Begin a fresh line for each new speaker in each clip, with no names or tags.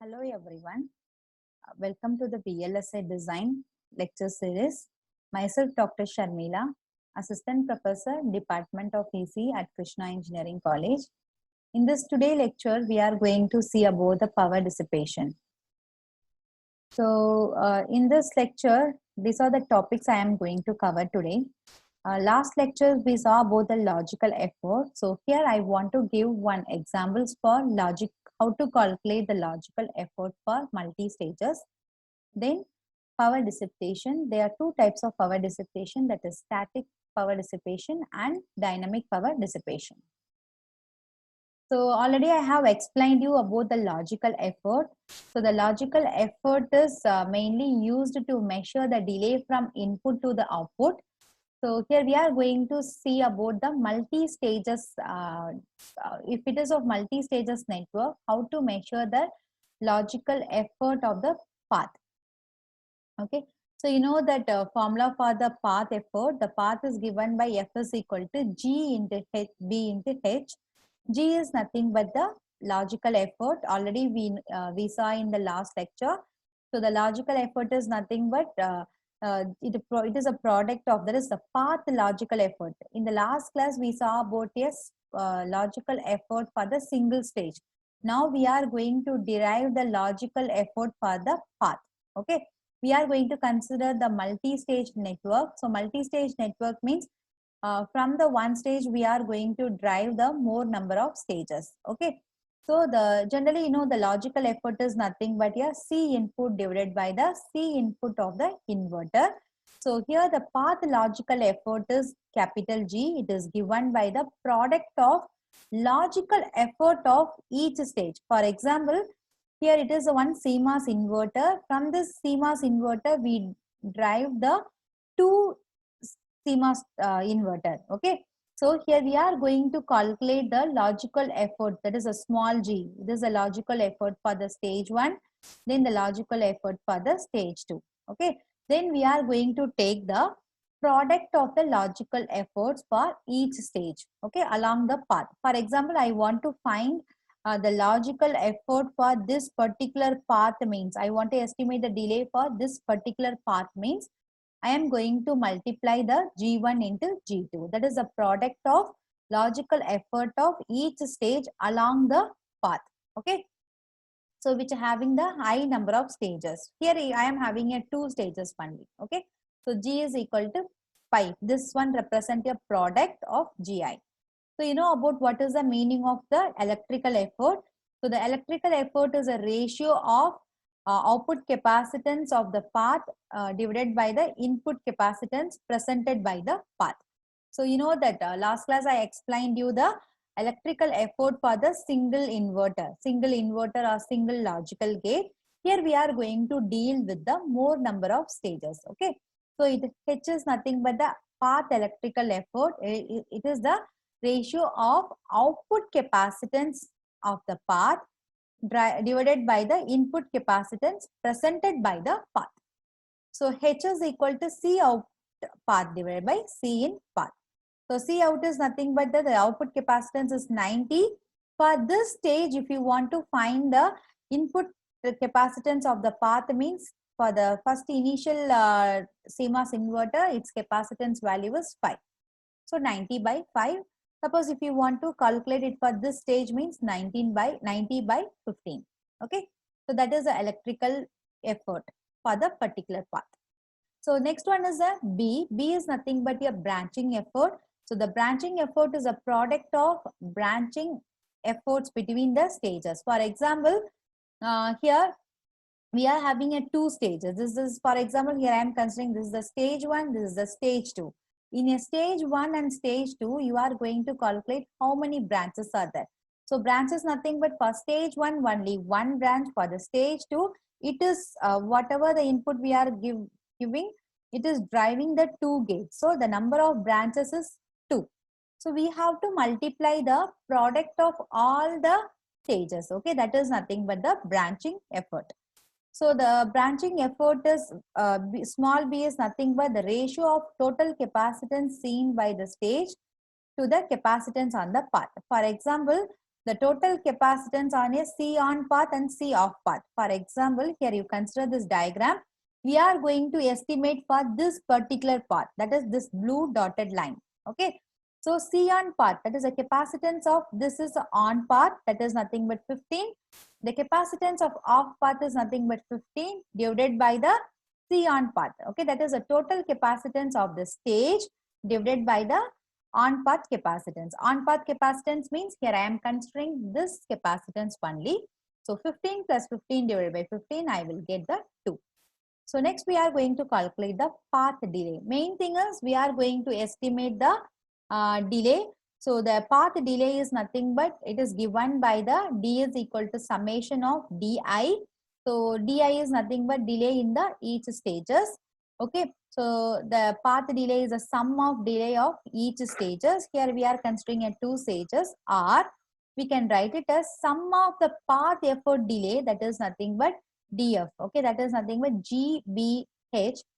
Hello everyone. Welcome to the VLSI Design lecture series. Myself Dr. Sharmila, Assistant Professor, Department of EC at Krishna Engineering College. In this today lecture, we are going to see about the power dissipation. So in this lecture, these are the topics I am going to cover today. Last lecture we saw about the logical effort. So here I want to give one examples for logic, how to calculate the logical effort for multi-stages. Then power dissipation. There are two types of power dissipation, that is static power dissipation and dynamic power dissipation. So already I have explained you about the logical effort. So the logical effort is mainly used to measure the delay from input to the output. So here we are going to see about the multi-stages, if it is of multi-stages network, how to measure the logical effort of the path. Okay, so you know that formula for the path effort, the path is given by F is equal to G into H, B into H. G is nothing but the logical effort. Already we saw in the last lecture. So the logical effort is nothing but it is a product of, that is the path logical effort. In the last class we saw about yes logical effort for the single stage. Now we are going to derive the logical effort for the path. Okay, we are going to consider the multi-stage network. So multi-stage network means from the one stage we are going to drive the more number of stages. Okay, so the generally the logical effort is nothing but your C input divided by the C input of the inverter. So here the path logical effort is capital G. It is given by the product of logical effort of each stage. For example, here it is a one CMOS inverter. From this CMOS inverter we drive the two CMOS inverter. Okay, so here we are going to calculate the logical effort, that is a small g. This is a logical effort for the stage 1, then the logical effort for the stage 2. Okay, then we are going to take the product of the logical efforts for each stage, okay, along the path. For example, I want to find the logical effort for this particular path, means I want to estimate the delay for this particular path, means I am going to multiply the G1 into G2. That is the product of logical effort of each stage along the path. Okay. So which having the high number of stages. Here I am having a 2 stages only. Okay. So G is equal to pi. This one represents a product of Gi. So you know about what is the meaning of the electrical effort. So the electrical effort is a ratio of output capacitance of the path divided by the input capacitance presented by the path. So you know that last class I explained you the electrical effort for the single inverter or single logical gate. Here we are going to deal with the more number of stages. Okay, so it H is nothing but the path electrical effort. It is the ratio of output capacitance of the path divided by the input capacitance presented by the path. So H is equal to C out path divided by C in path. So C out is nothing but the output capacitance is 90. For this stage, if you want to find the input capacitance of the path, means for the first initial CMOS inverter, its capacitance value is 5. So 90 by 5. Suppose if you want to calculate it for this stage, means 90 by 15. Okay, so that is the electrical effort for the particular path. So next one is a B. B is nothing but a branching effort. So the branching effort is a product of branching efforts between the stages. For example, here we are having a 2 stages. This is, for example, here I am considering this is the stage 1, this is the stage 2. In a stage 1 and stage 2, you are going to calculate how many branches are there. So branches nothing but for stage 1 only one branch. For the stage 2, it is whatever the input we are giving, it is driving the 2 gates. So the number of branches is 2. So we have to multiply the product of all the stages. Okay, that is nothing but the branching effort. So the branching effort is small b is nothing but the ratio of total capacitance seen by the stage to the capacitance on the path. For example, the total capacitance on a C on path and C off path. For example, here you consider this diagram. We are going to estimate for this particular path, that is this blue dotted line. Okay. So C on path, that is a capacitance of, this is on path, that is nothing but 15. The capacitance of off path is nothing but 15 divided by the C on path. Okay, that is a total capacitance of the stage divided by the on path capacitance. On path capacitance means here I am considering this capacitance only. So 15 plus 15 divided by 15, I will get the 2. So next we are going to calculate the path delay. Main thing is we are going to estimate the delay. So the path delay is nothing but it is given by the d is equal to summation of di. So di is nothing but delay in the each stages. Okay. So the path delay is a sum of delay of each stages. Here we are considering a 2 stages, or we can write it as sum of the path effort delay, that is nothing but df. Okay, that is nothing but gbh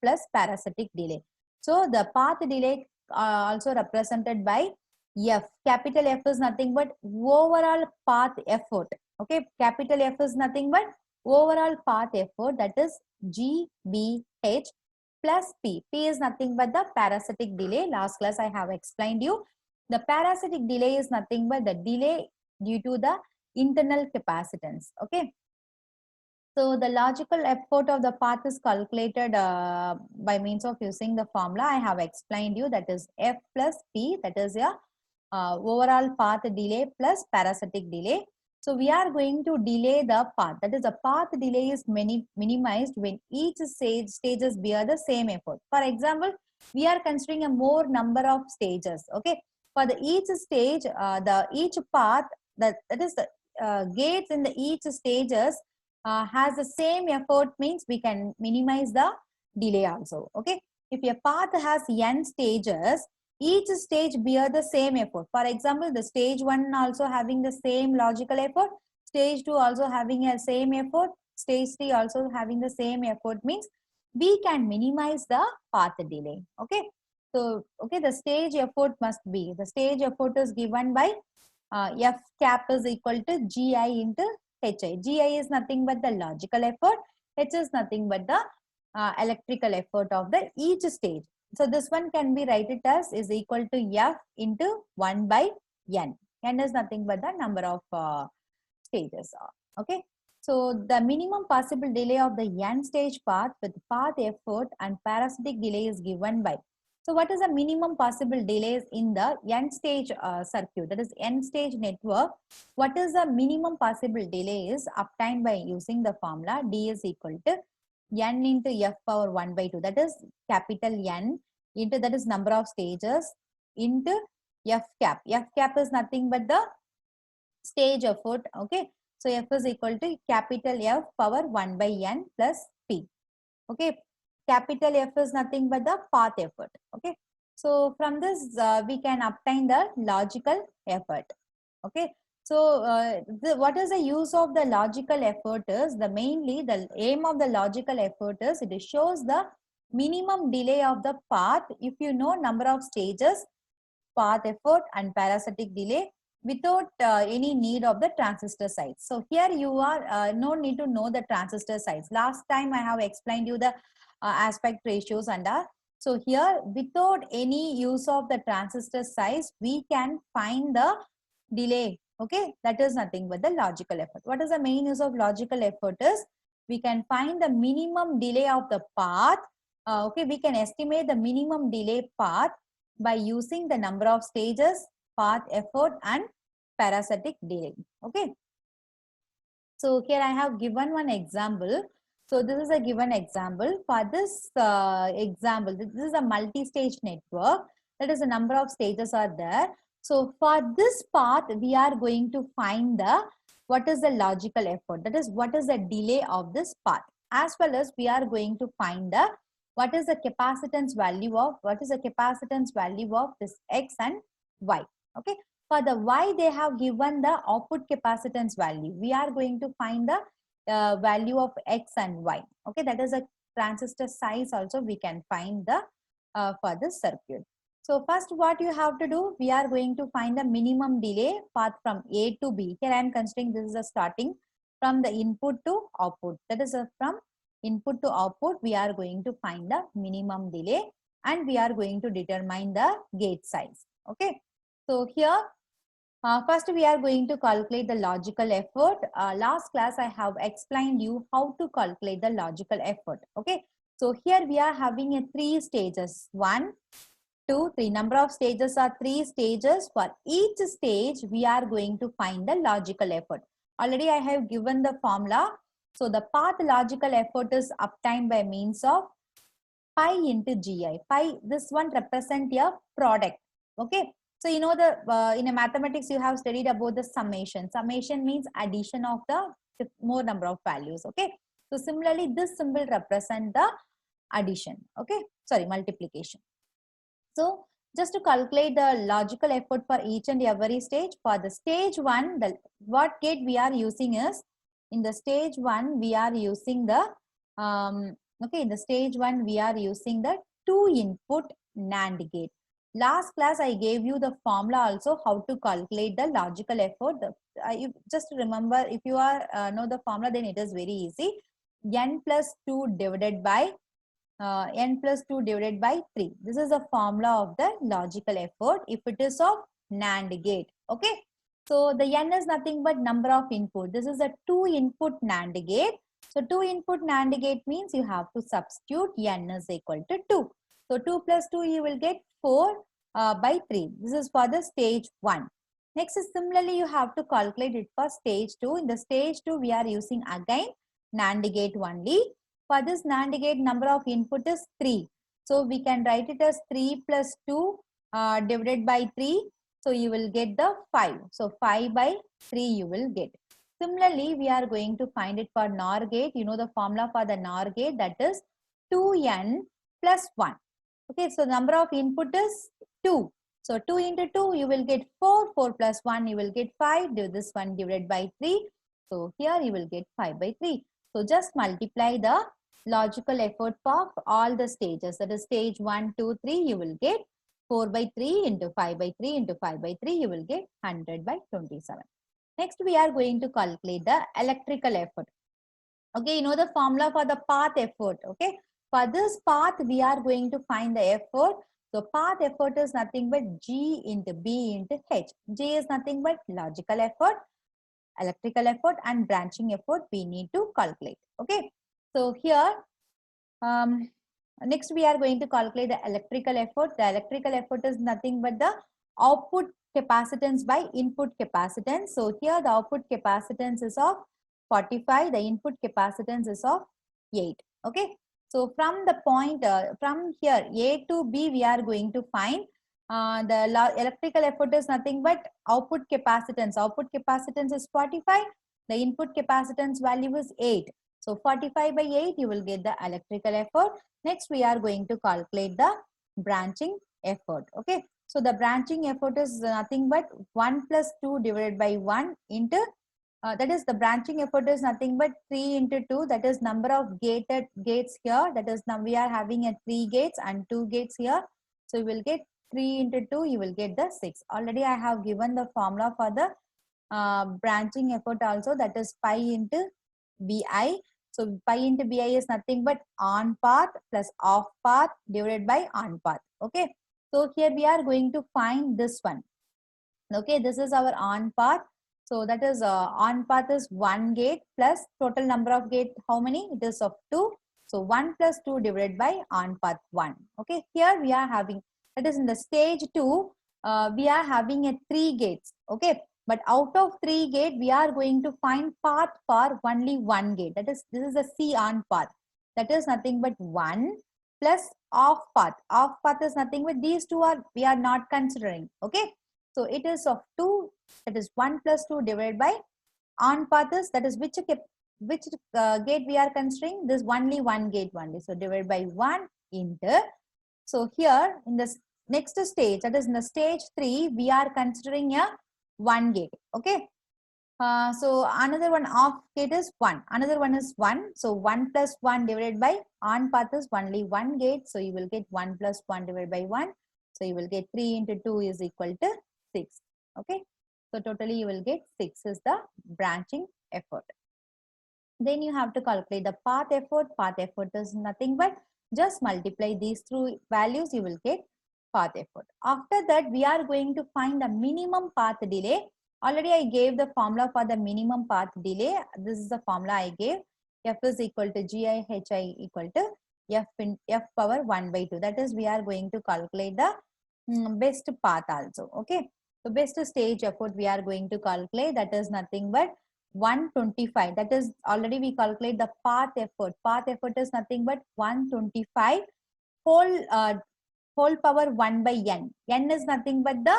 plus parasitic delay. So the path delay also represented by f. Capital F is nothing but overall path effort. Okay, capital F is nothing but overall path effort, that is gbh plus p. P is nothing but the parasitic delay. Last class I have explained you. The parasitic delay is nothing but the delay due to the internal capacitance. Okay. So the logical effort of the path is calculated by means of using the formula I have explained you, that is F plus P, that is your overall path delay plus parasitic delay. So we are going to delay the path, that is the path delay is minimized when each stages bear the same effort. For example, we are considering a more number of stages. Okay, for the each stage, each path, that is the gates in the each stages has the same effort, means we can minimize the delay also. Okay, if a path has n stages, each stage bear the same effort. For example, the stage 1 also having the same logical effort, stage 2 also having a same effort, stage 3 also having the same effort, means we can minimize the path delay. Okay, so okay, the stage effort must be, the stage effort is given by f cap is equal to gi into hi. Gi is nothing but the logical effort, h is nothing but the electrical effort of the each stage. So this one can be written as is equal to f into 1 by n. N is nothing but the number of stages. Okay. So the minimum possible delay of the n stage path with path effort and parasitic delay is given by. So what is the minimum possible delays in the n stage circuit, that is n stage network? What is the minimum possible delay is obtained by using the formula d is equal to n into f power 1 by 2, that is capital N into, that is number of stages, into f cap. F cap is nothing but the stage effort. Okay, so f is equal to capital F power 1 by n plus p. Okay, capital F is nothing but the path effort. Okay, so from this we can obtain the logical effort. Okay, so what is the use of the logical effort is, the mainly the aim of the logical effort is it shows the minimum delay of the path if you know number of stages, path effort and parasitic delay without any need of the transistor size. So here you are no need to know the transistor size. Last time I have explained you the aspect ratios and so here without any use of the transistor size we can find the delay. Okay, that is nothing but the logical effort. What is the main use of logical effort is we can find the minimum delay of the path. Okay, we can estimate the minimum delay path by using the number of stages, path effort and parasitic delay. Okay, so here I have given one example. So this is a given example. For this example, this is a multi-stage network. That is the number of stages are there. So for this path, we are going to find the what is the logical effort. That is what is the delay of this path. As well as we are going to find the what is the capacitance value of this x and y. Okay. For the y, they have given the output capacitance value. We are going to find the value of x and y. Okay, that is a transistor size also we can find the for this circuit. So first what you have to do, we are going to find the minimum delay path from A to B. Here I am considering this is a starting from the input to output. That is from input to output, we are going to find the minimum delay and we are going to determine the gate size. Okay. So here, first we are going to calculate the logical effort. Last class I have explained you how to calculate the logical effort. Okay. So here we are having a 3 stages. 1, 2, 3. Number of stages are 3 stages. For each stage, we are going to find the logical effort. Already I have given the formula. So the path logical effort is obtained by means of pi into gi. Pi, this one represent a product. Okay. So you know the in a mathematics you have studied about the summation. Summation means addition of the more number of values. Okay. So similarly, this symbol represent the addition. Okay. Sorry, multiplication. So just to calculate the logical effort for each and every stage, for the stage 1, what gate we are using is, in the stage 1 we are using the okay, in the stage 1 we are using the 2 input NAND gate. Last class I gave you the formula also how to calculate the logical effort. You just remember, if you are know the formula, then it is very easy. N plus 2 divided by n plus 2 divided by 3. This is the formula of the logical effort if it is of NAND gate. Okay. So the n is nothing but number of input. This is a 2 input NAND gate. So 2 input NAND gate means you have to substitute n is equal to 2. So 2 plus 2 you will get 4 by 3. This is for the stage 1. Next is similarly you have to calculate it for stage 2. In the stage 2 we are using again NAND gate only. For this NAND gate, number of input is 3. So we can write it as 3 plus 2 divided by 3. So you will get the 5. So 5 by 3 you will get. Similarly, we are going to find it for NOR gate. You know the formula for the NOR gate, that is 2n plus 1. Okay, so number of input is 2. So 2 into 2 you will get 4. 4 plus 1 you will get 5. Do this one divided by 3. So here you will get 5 by 3. So just multiply the logical effort for all the stages. That is stage 1, 2, 3. You will get 4 by 3 into 5 by 3 into 5 by 3. You will get 100 by 27. Next, we are going to calculate the electrical effort. Okay, you know the formula for the path effort. Okay, for this path, we are going to find the effort. So path effort is nothing but G into B into H. G is nothing but logical effort, electrical effort, and branching effort we need to calculate. Okay, so here next we are going to calculate the electrical effort. The electrical effort is nothing but the output capacitance by input capacitance. So here the output capacitance is of 45, the input capacitance is of 8. Okay, so from the point from here A to B we are going to find the electrical effort is nothing but output capacitance. Output capacitance is 45. The input capacitance value is 8. So 45 by 8, you will get the electrical effort. Next, we are going to calculate the branching effort. Okay. So the branching effort is nothing but 1 plus 2 divided by 1 into, that is the branching effort is nothing but 3 into 2. That is number of gates here. That is now we are having a 3 gates and 2 gates here. So you will get 3 into 2, you will get the 6. Already I have given the formula for the branching effort also, that is pi into bi. So pi into bi is nothing but on path plus off path divided by on path. Okay. So here we are going to find this one. Okay, this is our on path. So that is on path is 1 gate plus total number of gate. How many? It is of 2. So 1 plus 2 divided by on path 1. Okay, here we are having, that is in the stage 2, we are having a 3 gates. Okay, but out of 3 gate, we are going to find path for only 1 gate. That is, this is a C on path. That is nothing but 1 plus off path. Off path is nothing but these two are, we are not considering. Okay, so it is of 2. That is 1 plus 2 divided by on path is, that is which gate we are considering, this only 1 gate only. So divided by 1 into, so here in this next stage, that is in the stage 3, we are considering a 1 gate. Okay. So another one off gate is 1. Another one is 1. So 1 plus 1 divided by on path is only 1 gate. So you will get 1 plus 1 divided by 1. So you will get 3 into 2 is equal to 6. Okay. So totally you will get 6 is the branching effort. Then you have to calculate the path effort. Path effort is nothing but just multiply these two values, you will get path effort. After that, we are going to find the minimum path delay. Already I gave the formula for the minimum path delay. This is the formula I gave. F is equal to GI, HI equal to F power 1 by 2. That is, we are going to calculate the best path also. Okay. So best stage effort we are going to calculate. That is nothing but 125. That is, already we calculate the path effort. Path effort is nothing but 125 whole power 1 by n. N is nothing but the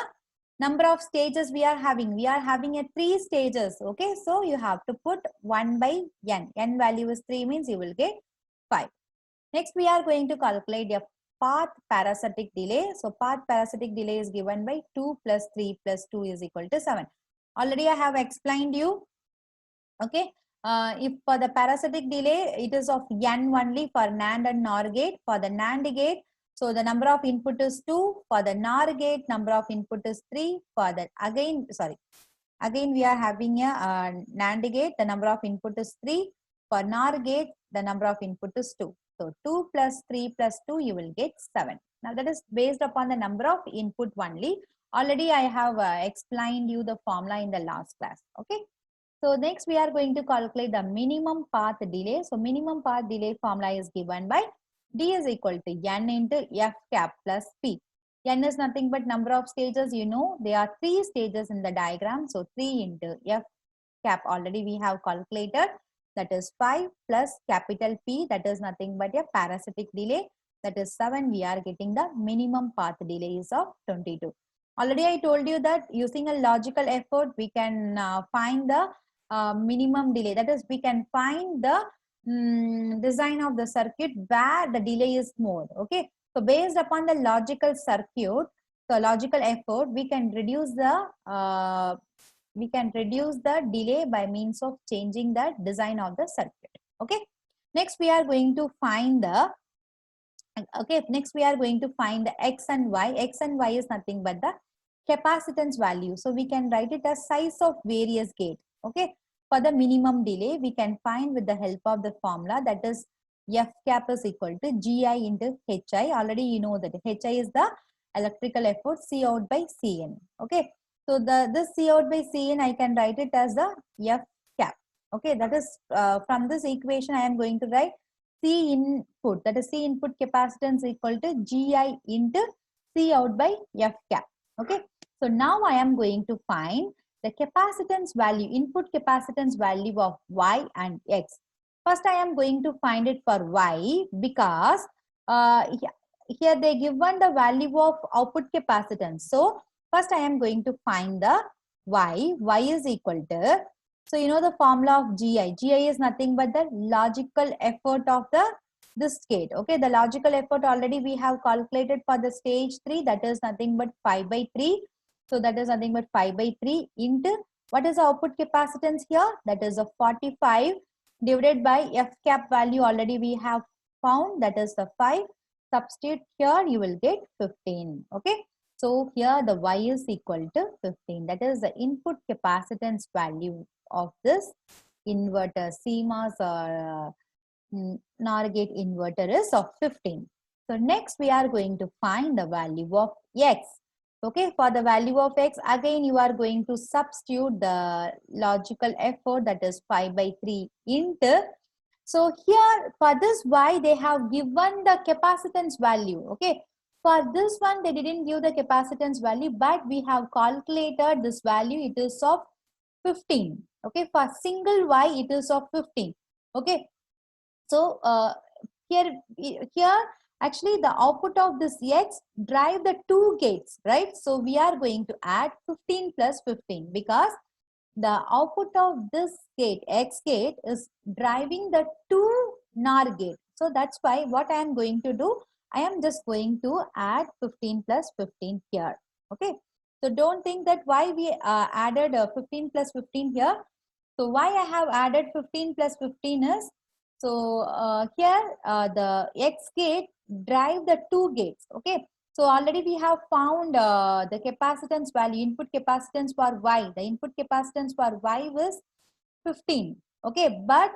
number of stages we are having. We are having a 3 stages. Okay, so you have to put 1 by n. N value is 3 means you will get 5. Next, we are going to calculate a path parasitic delay. So path parasitic delay is given by 2 plus 3 plus 2 is equal to 7. Already I have explained you. Okay. If for the parasitic delay, it is of n only for NAND and NOR gate. For the NAND gate, so the number of input is 2. For the NOR gate, number of input is 3. For the again we are having a NAND gate, the number of input is 3. For NOR gate, the number of input is 2. So 2 plus 3 plus 2, you will get 7. Now that is based upon the number of input only. Already I have explained you the formula in the last class. Okay. So next we are going to calculate the minimum path delay. So minimum path delay formula is given by D is equal to N into F cap plus P. N is nothing but number of stages. You know, there are 3 stages in the diagram. So 3 into F cap already we have calculated. That is 5 plus capital P, that is nothing but a parasitic delay. That is 7. We are getting the minimum path delay is of 22. Already I told you that using a logical effort, we can find the minimum delay. That is, we can find the design of the circuit where the delay is more. Okay. So based upon the logical circuit, so logical effort, we can reduce the delay by means of changing the design of the circuit. Okay. Next, we are going to find the next we are going to find the X and Y. X and Y is nothing but the capacitance value. So we can write it as size of various gate. Okay. For the minimum delay, we can find with the help of the formula, that is F cap is equal to GI into HI. Already you know that HI is the electrical effort, C out by Cn. Okay. So this C out by Cn, I can write it as the F cap. Okay. That is from this equation, I am going to write C input, that is C input capacitance equal to GI into C out by F cap. Okay. So now I am going to find the capacitance value, input capacitance value of Y and X. First, I am going to find it for Y because here they given the value of output capacitance. So first I am going to find the Y. Y is equal to, so you know the formula of GI. GI is nothing but the logical effort of this gate. Okay, the logical effort already we have calculated for the stage 3. That is nothing but 5 by 3. So that is nothing but 5 by 3 into what is the output capacitance here? That is a 45 divided by F cap value already we have found, that is the 5. Substitute here, you will get 15. Okay. So here the Y is equal to 15. That is the input capacitance value of this inverter, CMOS or NOR gate inverter is of 15. So next we are going to find the value of X. Okay, for the value of X, again you are going to substitute the logical effort, that is 5 by 3 into. So here for this Y, they have given the capacitance value. Okay, for this one, they didn't give the capacitance value, but we have calculated this value. It is of 15. Okay, for single Y, it is of 15. Okay, so here actually the output of this X drive the 2 gates, right? So we are going to add 15 plus 15 because the output of this gate, X gate, is driving the 2 NOR gate. So that's why what I am going to do, I am just going to add 15 plus 15 here. Okay. So don't think that why we added 15 plus 15 here. So why I have added 15 plus 15 is, so here the X gate drive the 2 gates. Okay. So already we have found the capacitance value, input capacitance for Y. The input capacitance for Y was 15. Okay, but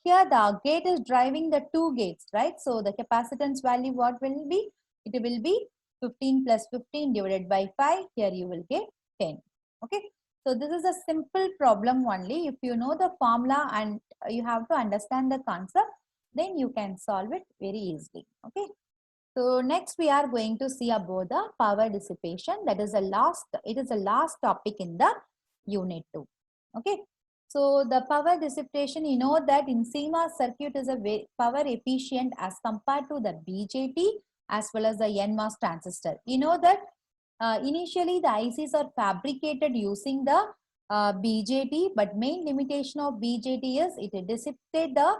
here the gate is driving the two gates, right? So the capacitance value, what will be? It will be 15 plus 15 divided by 5. Here you will get 10. Okay, so this is a simple problem only. If you know the formula and you have to understand the concept, then you can solve it very easily. Okay. So next we are going to see about the power dissipation. That is the last, it is the last topic in the unit 2. Okay. So the power dissipation, you know that in CMOS circuit is a very power efficient as compared to the BJT as well as the NMOS transistor. You know that initially the ICs are fabricated using the BJT, but main limitation of BJT is it dissipated the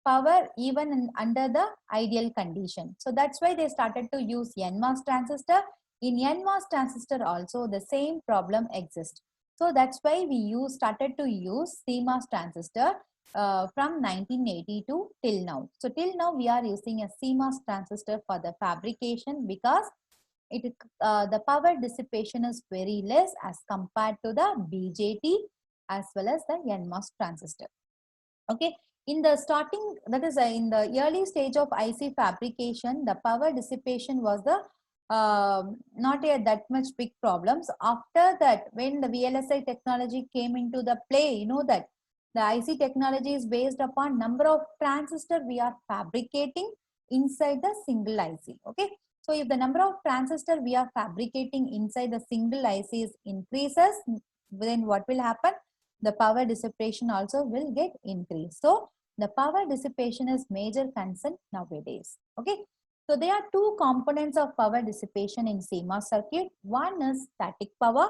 power even under the ideal condition. So that's why they started to use NMOS transistor. In NMOS transistor also the same problem exists. So that's why we started to use CMOS transistor from 1982 till now. So till now we are using a CMOS transistor for the fabrication because the power dissipation is very less as compared to the BJT as well as the NMOS transistor. Okay, in the starting, that is in the early stage of IC fabrication, the power dissipation was the not a that much big problems. After that, when the VLSI technology came into the play, you know that the IC technology is based upon number of transistor we are fabricating inside the single IC. Okay, so if the number of transistor we are fabricating inside the single ICs increases, then what will happen? The power dissipation also will get increased. So the power dissipation is major concern nowadays. Okay. So there are two components of power dissipation in CMOS circuit. One is static power.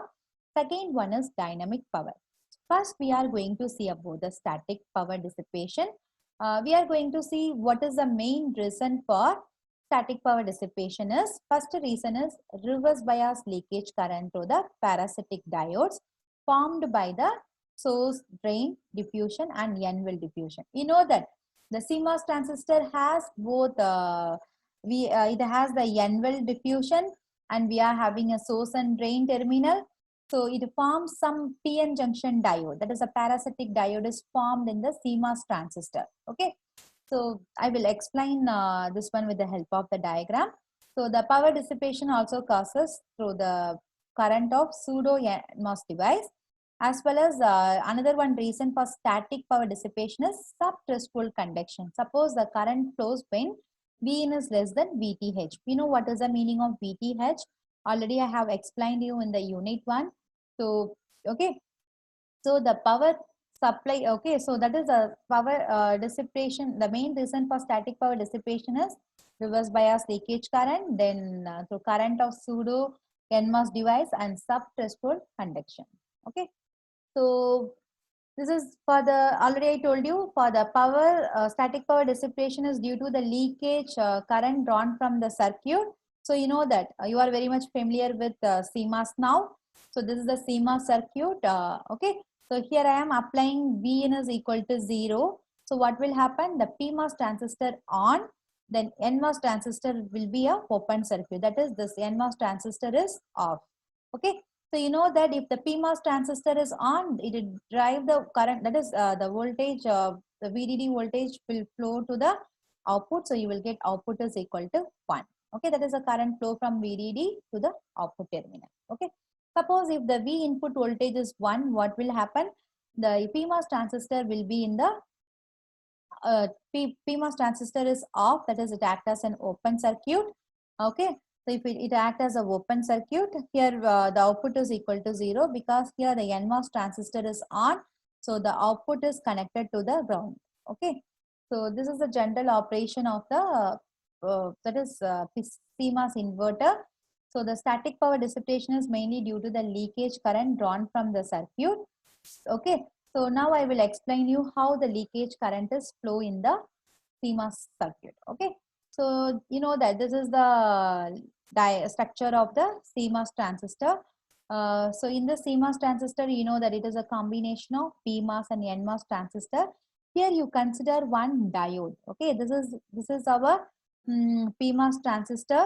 Second one is dynamic power. First, we are going to see about the static power dissipation. We are going to see what is the main reason for static power dissipation is. First reason is reverse bias leakage current through the parasitic diodes formed by the source, drain, diffusion and N-well diffusion. You know that the CMOS transistor has both, it has the N-well diffusion and we are having a source and drain terminal. So it forms some PN junction diode, that is a parasitic diode is formed in the CMOS transistor. Okay. So I will explain this one with the help of the diagram. So the power dissipation also causes through the current of pseudo NMOS device. As well as another one reason for static power dissipation is subthreshold conduction. Suppose the current flows when Vin is less than VTH. We know what is the meaning of VTH. Already I have explained you in the unit 1. So, okay. So the power supply, okay. So that is a power dissipation. The main reason for static power dissipation is reverse bias leakage current, then through current of pseudo NMOS device and subthreshold conduction. Okay. So this is for the, already I told you, for the power, static power dissipation is due to the leakage current drawn from the circuit. So you know that you are very much familiar with CMOS now. So this is the CMOS circuit. Okay. So here I am applying Vin is equal to 0. So what will happen? The PMOS transistor on, then NMOS transistor will be a open circuit. That is, this NMOS transistor is off. Okay. So you know that if the PMOS transistor is on, it will drive the current, that is the voltage, the VDD voltage will flow to the output. So you will get output is equal to 1. Okay, that is the current flow from VDD to the output terminal. Okay, suppose if the V input voltage is 1, what will happen? The PMOS transistor will be in the PMOS transistor is off, that is it acts as an open circuit. Okay, so if it acts as an open circuit, here the output is equal to 0 because here the NMOS transistor is on. So the output is connected to the ground. Okay, so this is the general operation of the that is CMOS inverter. So the static power dissipation is mainly due to the leakage current drawn from the circuit. Okay, so now I will explain you how the leakage current is flow in the CMOS circuit. Okay, so you know that this is the structure of the CMOS transistor. So in the CMOS transistor, you know that it is a combination of PMOS and NMOS transistor. Here you consider one diode. Okay, this is our PMOS transistor.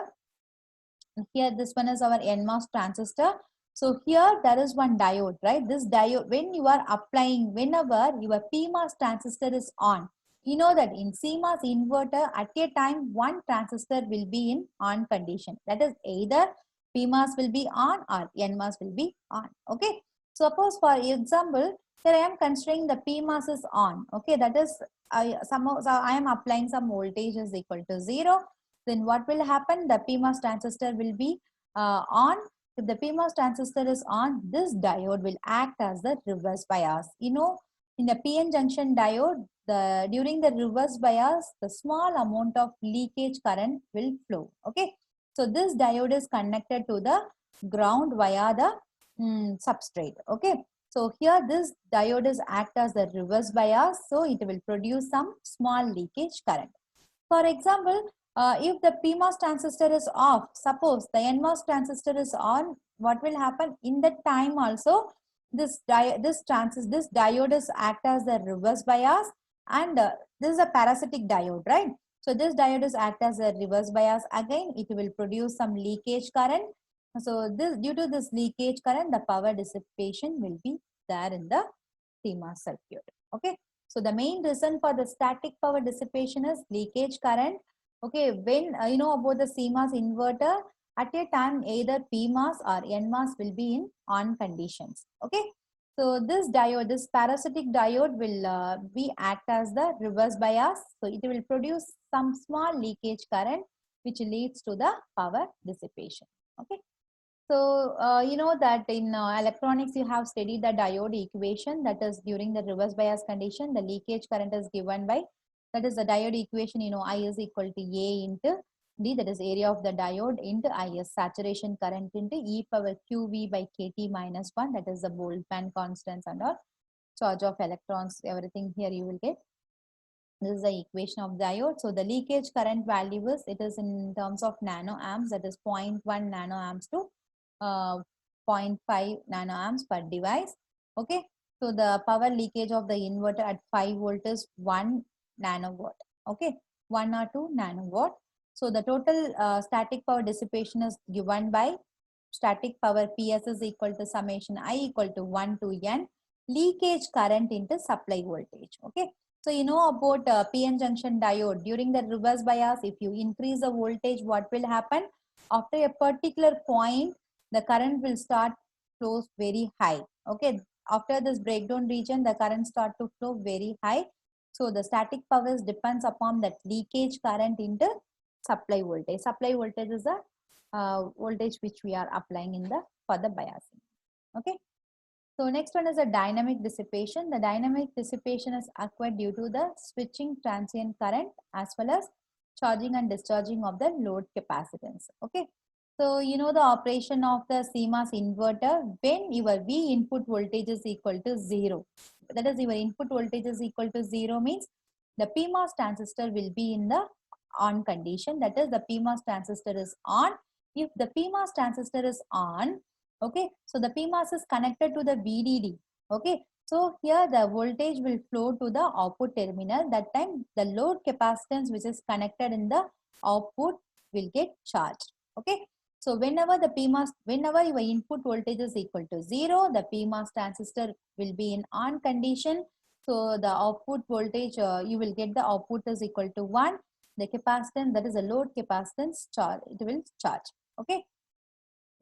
Here this one is our NMOS transistor. So here there is one diode, right? This diode, when you are applying, whenever your PMOS transistor is on, you know that in CMOS inverter at a time one transistor will be in on condition. That is either PMOS will be on or NMOS will be on. Okay. Suppose for example, here I am considering the PMOS is on. Okay, that is so I am applying some voltage is equal to 0. Then what will happen? The PMOS transistor will be on. If the PMOS transistor is on, this diode will act as the reverse bias. You know, in the PN junction diode, during the reverse bias, the small amount of leakage current will flow. Okay, so this diode is connected to the ground via the substrate. Okay, so here this diode is act as the reverse bias, so it will produce some small leakage current. For example, if the PMOS transistor is off, suppose the NMOS transistor is on, what will happen in that time also? This diode is act as the reverse bias, and this is a parasitic diode, right? So this diode is act as a reverse bias. Again, it will produce some leakage current. So this, due to this leakage current, the power dissipation will be there in the CMOS circuit. Okay. So the main reason for the static power dissipation is leakage current. Okay, when you know about the CMOS inverter, at a time either PMOS or NMOS will be in on conditions. Okay, so this diode, this parasitic diode will be act as the reverse bias. So it will produce some small leakage current which leads to the power dissipation. Okay. So, you know that in electronics, you have studied the diode equation, that is during the reverse bias condition, the leakage current is given by, that is the diode equation, you know, I is equal to A into D, that is area of the diode, into IS, saturation current, into E power QV by KT minus 1, that is the Boltzmann constants and all, charge of electrons, everything here you will get. This is the equation of diode. So the leakage current value is, it is in terms of nanoamps, that is 0.1 nanoamps to 0.5 nanoamps per device. Okay. So the power leakage of the inverter at 5 volt is 1 nanowatt. Okay. 1 or 2 nanowatt. So the total static power dissipation is given by static power PS is equal to summation I equal to 1 to N leakage current into supply voltage. Okay. So you know about PN junction diode. During the reverse bias, if you increase the voltage, what will happen? After a particular point, the current will start flows very high. Okay. After this breakdown region, the current start to flow very high. So the static powers depends upon that leakage current into supply voltage. Supply voltage is the voltage which we are applying in the for the biasing. Okay. So next one is a dynamic dissipation. The dynamic dissipation is occurred due to the switching transient current as well as charging and discharging of the load capacitance. Okay. So you know the operation of the CMOS inverter when your V input voltage is equal to 0. That is your input voltage is equal to 0 means the PMOS transistor will be in the on condition. That is the PMOS transistor is on. If the PMOS transistor is on, okay, so the PMOS is connected to the VDD. Okay, so here the voltage will flow to the output terminal. That time the load capacitance which is connected in the output will get charged. Okay, so whenever your input voltage is equal to 0, the PMOS transistor will be in on condition. So the output voltage, you will get the output is equal to 1. The capacitance, that is a load capacitance charge, it will charge. Okay.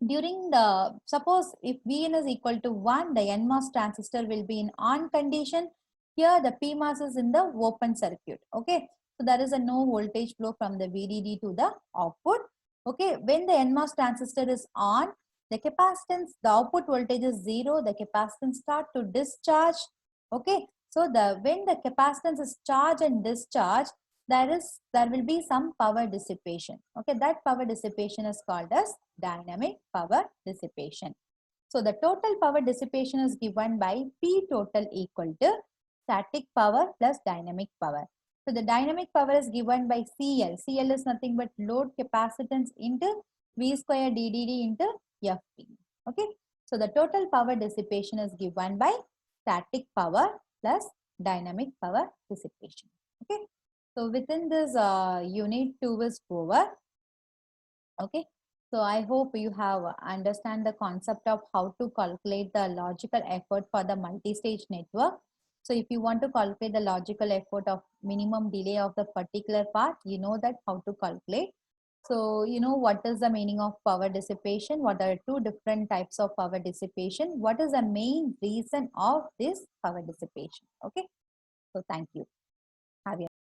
During the, suppose if Vn is equal to 1, the NMOS transistor will be in on condition. Here the PMOS is in the open circuit. Okay. So there is a no voltage flow from the VDD to the output. Okay. When the NMOS transistor is on, the capacitance, the output voltage is 0, the capacitance start to discharge. Okay. So when the capacitance is charged and discharged, there will be some power dissipation. Okay, that power dissipation is called as dynamic power dissipation. So the total power dissipation is given by P total equal to static power plus dynamic power. So the dynamic power is given by CL. CL is nothing but load capacitance into V square DDD into FP. Okay, so the total power dissipation is given by static power plus dynamic power dissipation. Okay. So within this unit 2 is over. Okay. So I hope you have understand the concept of how to calculate the logical effort for the multi-stage network. So if you want to calculate the logical effort of minimum delay of the particular part, you know that how to calculate. So you know what is the meaning of power dissipation, what are two different types of power dissipation, what is the main reason of this power dissipation. Okay, so thank you.